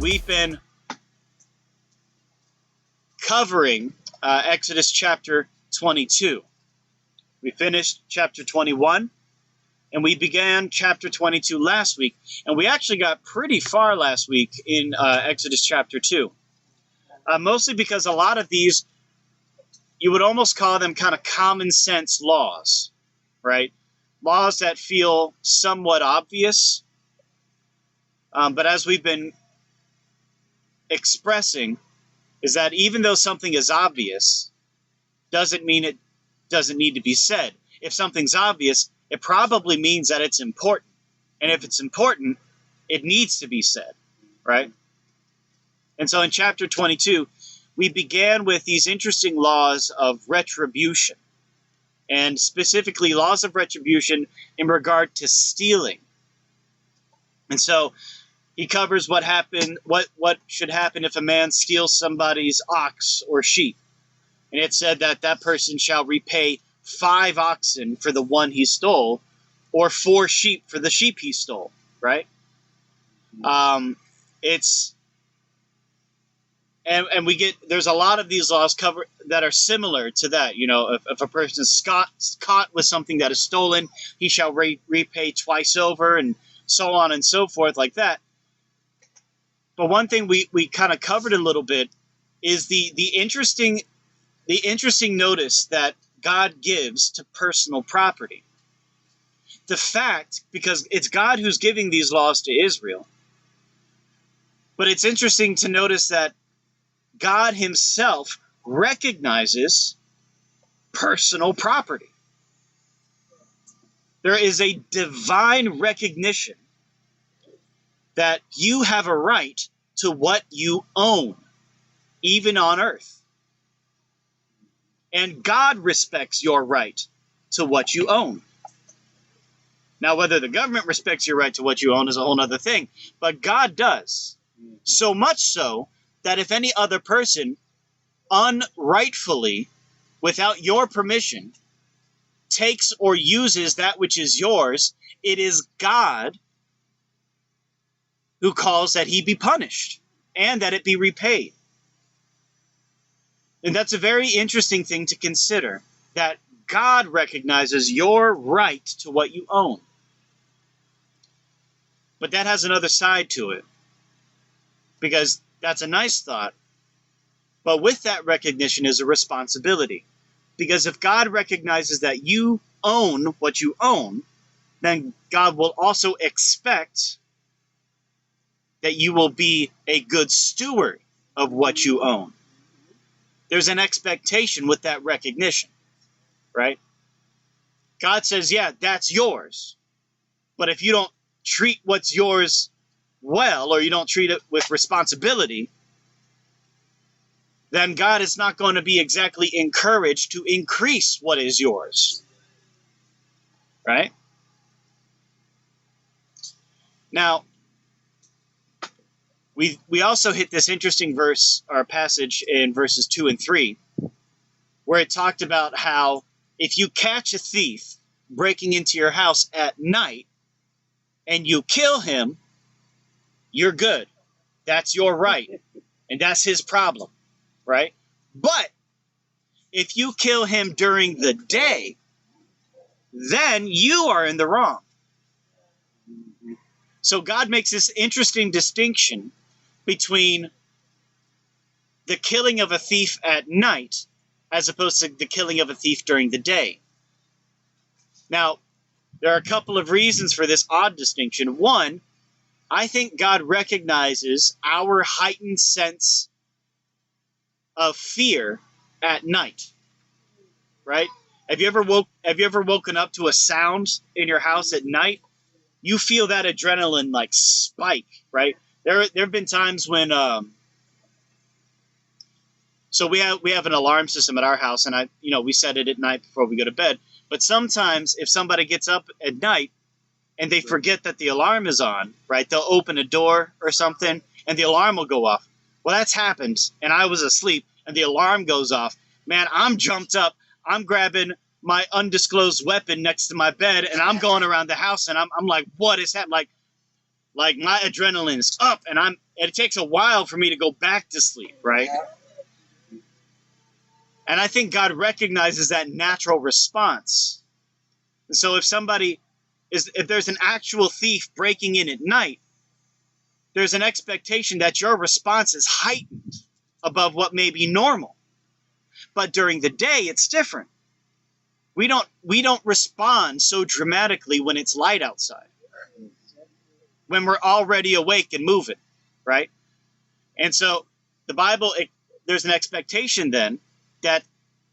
we've been covering Exodus chapter 22. We finished chapter 21, and we began chapter 22 last week. And we actually got pretty far last week in Exodus chapter 2. Mostly because a lot of these, you would almost call them kind of common sense laws, right? Laws that feel somewhat obvious. But as we've been expressing, is that even though something is obvious, doesn't mean it doesn't need to be said. If something's obvious, it probably means that it's important. And if it's important, it needs to be said, right? And so in chapter 22, we began with these interesting laws of retribution, and specifically laws of retribution in regard to stealing. And so he covers what should happen if a man steals somebody's ox or sheep. And it said that that person shall repay 5 oxen for the one he stole, or 4 sheep for the sheep he stole, right? There's a lot of these laws that are similar to that. You know, if a person is caught with something that is stolen, he shall repay twice over, and so on and so forth like that. But one thing we kind of covered a little bit is the interesting notice that God gives to personal property. The fact, because it's God who's giving these laws to Israel, but it's interesting to notice that God himself recognizes personal property. There is a divine recognition that you have a right to what you own, even on earth. And God respects your right to what you own. Now, whether the government respects your right to what you own is a whole other thing, but God does. So much so that if any other person unrightfully, without your permission, takes or uses that which is yours, it is God who calls that he be punished and that it be repaid. And that's a very interesting thing to consider, that God recognizes your right to what you own. But that has another side to it, because that's a nice thought. But with that recognition is a responsibility. Because if God recognizes that you own what you own, then God will also expect that you will be a good steward of what you own. There's an expectation with that recognition, right? God says, yeah, that's yours. But if you don't treat what's yours well, or you don't treat it with responsibility, then God is not going to be exactly encouraged to increase what is yours, right? Now, we also hit this interesting verse or passage in verses 2 and 3, where it talked about how if you catch a thief breaking into your house at night and you kill him, you're good. That's your right. And that's his problem, right? But if you kill him during the day, then you are in the wrong. So God makes this interesting distinction between the killing of a thief at night as opposed to the killing of a thief during the day. Now, there are a couple of reasons for this odd distinction. One, I think God recognizes our heightened sense of fear at night, right? Have you ever woken up to a sound in your house at night? You feel that adrenaline like spike, right? There have been times when so we have an alarm system at our house, and we set it at night before we go to bed. But sometimes if somebody gets up at night and they forget that the alarm is on, right? They'll open a door or something and the alarm will go off. Well, that's happened, and I was asleep and the alarm goes off. Man, I'm jumped up. I'm grabbing my undisclosed weapon next to my bed, and I'm going around the house, and I'm like, what is happening? Like my adrenaline is up, and And it takes a while for me to go back to sleep, right? And I think God recognizes that natural response. And so if there's an actual thief breaking in at night, there's an expectation that your response is heightened above what may be normal. But during the day, it's different. We don't respond so dramatically when it's light outside, when we're already awake and moving, right? And so the Bible, there's an expectation then that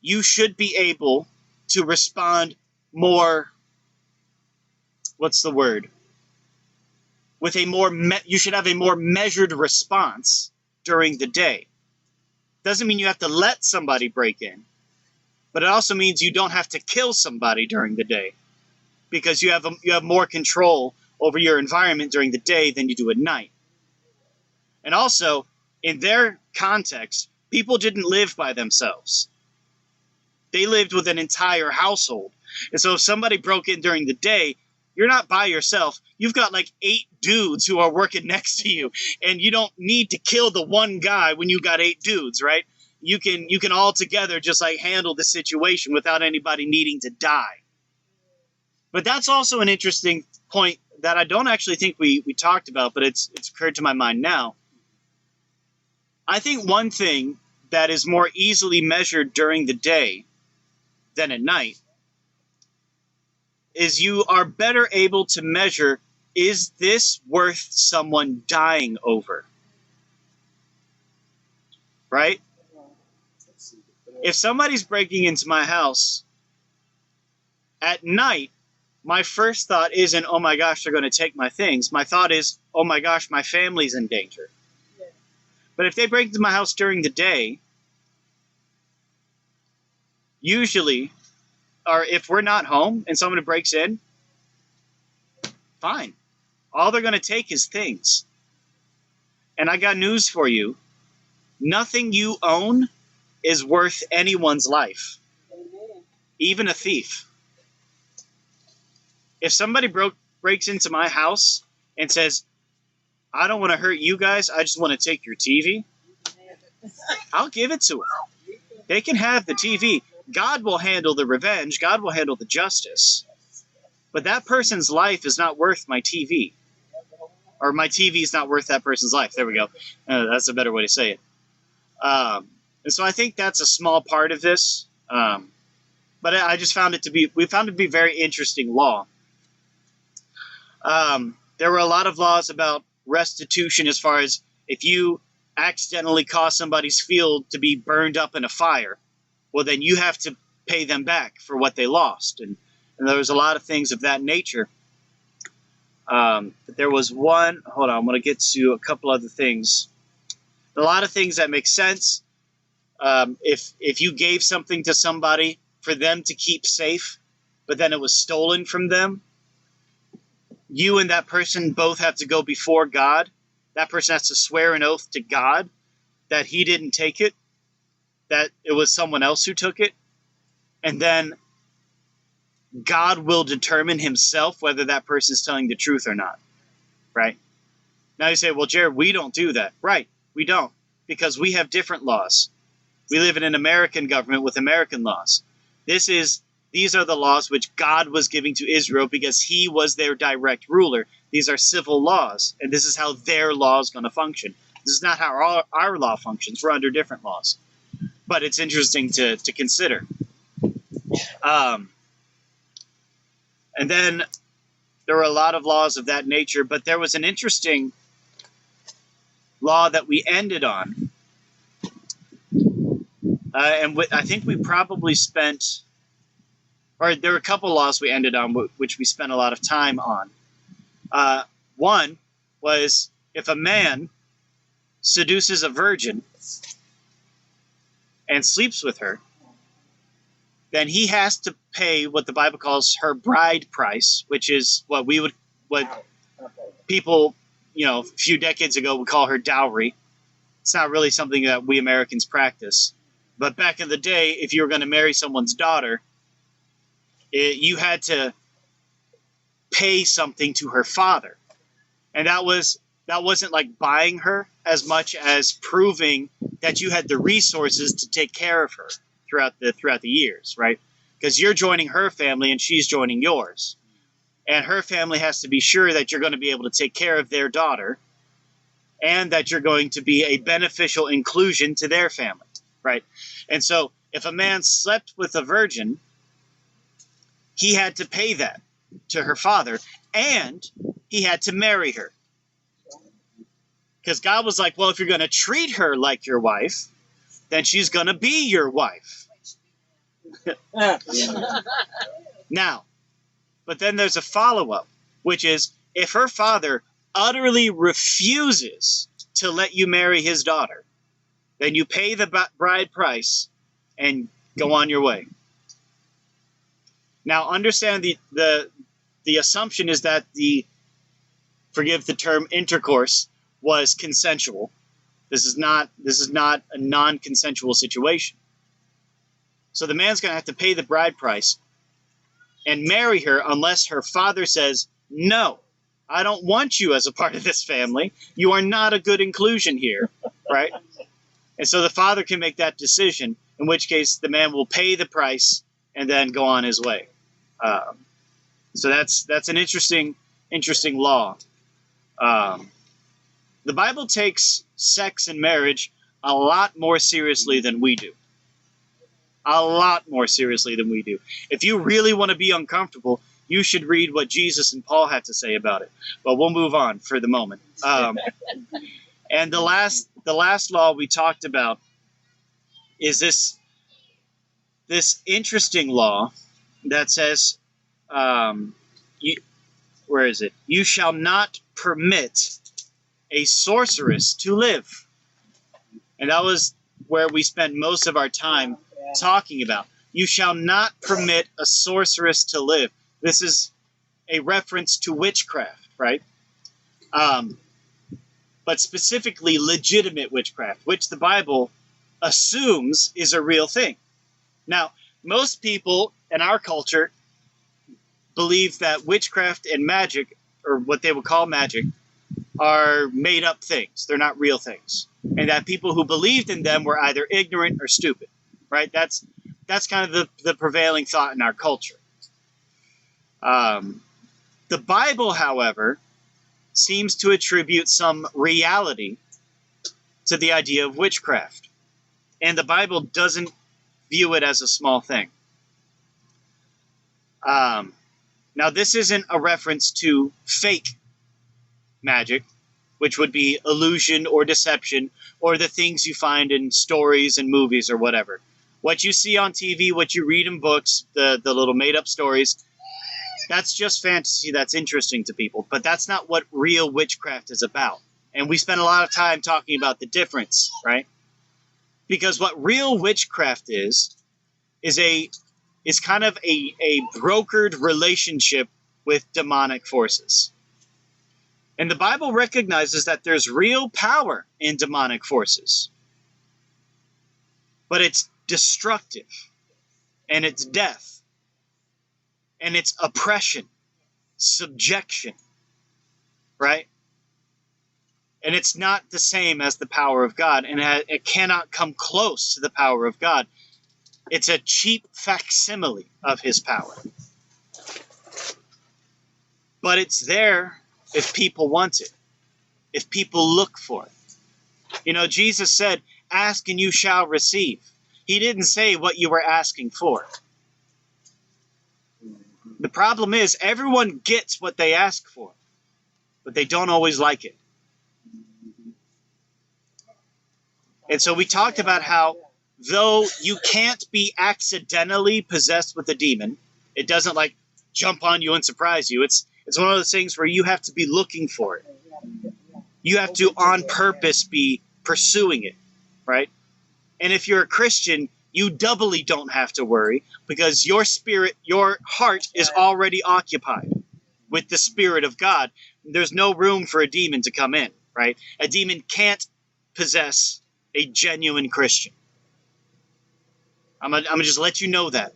you should be able to respond more, what's the word? With a more, you should have a more measured response during the day. Doesn't mean you have to let somebody break in, but it also means you don't have to kill somebody during the day, because you have more control over your environment during the day than you do at night. And also, in their context, people didn't live by themselves. They lived with an entire household. And so if somebody broke in during the day, you're not by yourself. You've got like 8 dudes who are working next to you, and you don't need to kill the one guy when you got 8 dudes, right? You can all together just like handle the situation without anybody needing to die. But that's also an interesting point that I don't actually think we talked about, but it's occurred to my mind now. I think one thing that is more easily measured during the day than at night is you are better able to measure, is this worth someone dying over? Right? If somebody's breaking into my house at night, my first thought isn't, oh my gosh, they're going to take my things. My thought is, oh my gosh, my family's in danger. Yeah. But if they break into my house during the day, usually, or if we're not home and someone breaks in, fine. All they're going to take is things. And I got news for you. Nothing you own is worth anyone's life. Amen. Even a thief. If somebody breaks into my house and says, I don't want to hurt you guys, I just want to take your TV, I'll give it to them. They can have the TV. God will handle the revenge. God will handle the justice. But that person's life is not worth my TV. Or my TV is not worth that person's life. There we go. That's a better way to say it. And so I think that's a small part of this. But I just found it to be, we found it to be very interesting law. There were a lot of laws about restitution, as far as if you accidentally cause somebody's field to be burned up in a fire, well, then you have to pay them back for what they lost. And there was a lot of things of that nature. But there was one, hold on, I'm going to get to a couple other things. A lot of things that make sense. If you gave something to somebody for them to keep safe, but then it was stolen from them, you and that person both have to go before God. That person has to swear an oath to God that he didn't take it, that it was someone else who took it. And then God will determine himself whether that person is telling the truth or not, right? Now you say, well, Jared, we don't do that. Right, we don't, because we have different laws. We live in an American government with American laws. These are the laws which God was giving to Israel because he was their direct ruler. These are civil laws, and this is how their law is going to function. This is not how our law functions. We're under different laws. But it's interesting to consider. And then there were a lot of laws of that nature, but there was an interesting law that we ended on. I think we probably spent, or there were a couple laws we ended on, which we spent a lot of time on. One was, if a man seduces a virgin and sleeps with her, then he has to pay what the Bible calls her bride price, which is what people, a few decades ago would call her dowry. It's not really something that we Americans practice. But back in the day, if you were going to marry someone's daughter, you had to pay something to her father. And that was that wasn't like buying her as much as proving that you had the resources to take care of her throughout the years, right? Because you're joining her family and she's joining yours. And her family has to be sure that you're going to be able to take care of their daughter and that you're going to be a beneficial inclusion to their family, right? And so if a man slept with a virgin, he had to pay that to her father, and he had to marry her. Because God was like, well, if you're going to treat her like your wife, then she's going to be your wife. Now, but then there's a follow-up, which is if her father utterly refuses to let you marry his daughter, then you pay the bride price and go on your way. Now, understand the assumption is that forgive the term, intercourse was consensual. This is not a non-consensual situation. So the man's going to have to pay the bride price and marry her unless her father says, no, I don't want you as a part of this family. You are not a good inclusion here, right? And so the father can make that decision, in which case the man will pay the price and then go on his way. So that's an interesting law. The Bible takes sex and marriage a lot more seriously than we do. A lot more seriously than we do. If you really want to be uncomfortable, you should read what Jesus and Paul had to say about it. But we'll move on for the moment. And the last law we talked about is this interesting law that says, where is it? You shall not permit a sorceress to live. And that was where we spent most of our time talking about. You shall not permit a sorceress to live. This is a reference to witchcraft, right? But specifically legitimate witchcraft, which the Bible assumes is a real thing. Now, most people in our culture believe that witchcraft and magic, or what they would call magic, are made up things. They're not real things. And that people who believed in them were either ignorant or stupid, right? That's kind of the prevailing thought in our culture. The Bible, however, seems to attribute some reality to the idea of witchcraft. And the Bible doesn't view it as a small thing. Now, this isn't a reference to fake magic, which would be illusion or deception, or the things you find in stories and movies or whatever. What you see on TV, what you read in books, the little made-up stories, that's just fantasy that's interesting to people. But that's not what real witchcraft is about. And we spend a lot of time talking about the difference, right? Because what real witchcraft is kind of a brokered relationship with demonic forces. And the Bible recognizes that there's real power in demonic forces. But it's destructive. And it's death. And it's oppression. Subjection. Right? And it's not the same as the power of God. And it cannot come close to the power of God. It's a cheap facsimile of his power. But it's there if people want it. If people look for it. You know, Jesus said, ask and you shall receive. He didn't say what you were asking for. The problem is everyone gets what they ask for, but they don't always like it. And so we talked about how though you can't be accidentally possessed with a demon, it doesn't like jump on you and surprise you. It's one of those things where you have to be looking for it. You have to on purpose be pursuing it, right? And if you're a Christian, you doubly don't have to worry because your spirit, your heart is already occupied with the Spirit of God. There's no room for a demon to come in, right? A demon can't possess a genuine Christian. I'm gonna just let you know that.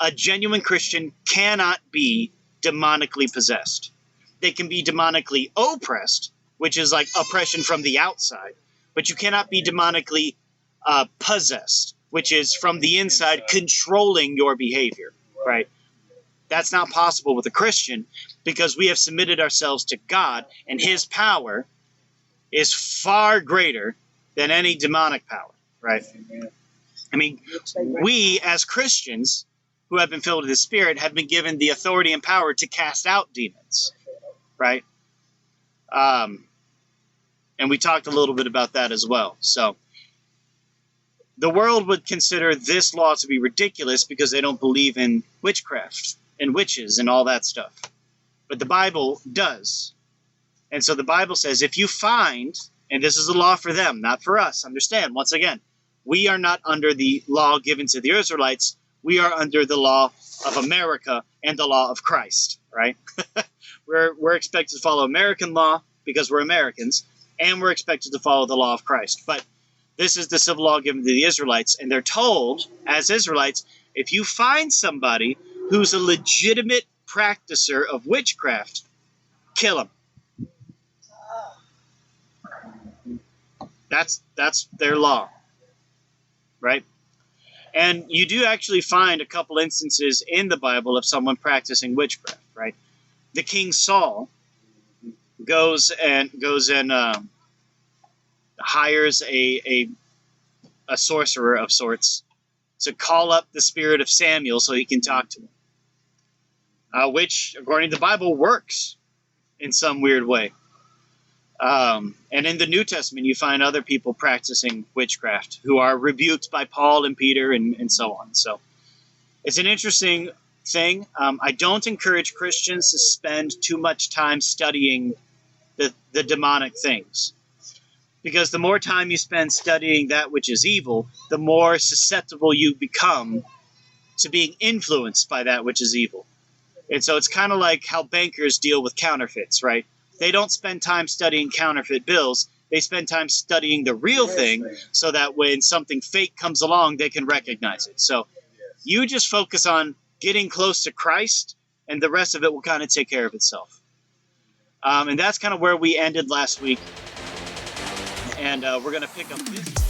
A genuine Christian cannot be demonically possessed. They can be demonically oppressed, which is like oppression from the outside. But you cannot be demonically possessed, which is from the inside controlling your behavior, right? That's not possible with a Christian because we have submitted ourselves to God, and his power is far greater than any demonic power, right? I mean, we as Christians who have been filled with the Spirit have been given the authority and power to cast out demons, right? And we talked a little bit about that as well. So the world would consider this law to be ridiculous because they don't believe in witchcraft and witches and all that stuff. But the Bible does. And so the Bible says if you find, and this is a law for them, not for us, understand, once again, we are not under the law given to the Israelites. We are under the law of America and the law of Christ, right? We're expected to follow American law because we're Americans, and we're expected to follow the law of Christ. But this is the civil law given to the Israelites, and they're told, as Israelites, if you find somebody who's a legitimate practicer of witchcraft, kill him. That's their law, right? And you do actually find a couple instances in the Bible of someone practicing witchcraft, right? The King Saul goes and hires a sorcerer of sorts to call up the spirit of Samuel so he can talk to him, which, according to the Bible, works in some weird way. And in the New Testament, you find other people practicing witchcraft who are rebuked by Paul and Peter and so on. So it's an interesting thing. I don't encourage Christians to spend too much time studying the demonic things, because the more time you spend studying that which is evil, the more susceptible you become to being influenced by that which is evil. And so it's kind of like how bankers deal with counterfeits, right? They don't spend time studying counterfeit bills. They spend time studying the real thing so that when something fake comes along, they can recognize it. So you just focus on getting close to Christ, and the rest of it will kind of take care of itself. And that's kind of where we ended last week. And we're going to pick up this.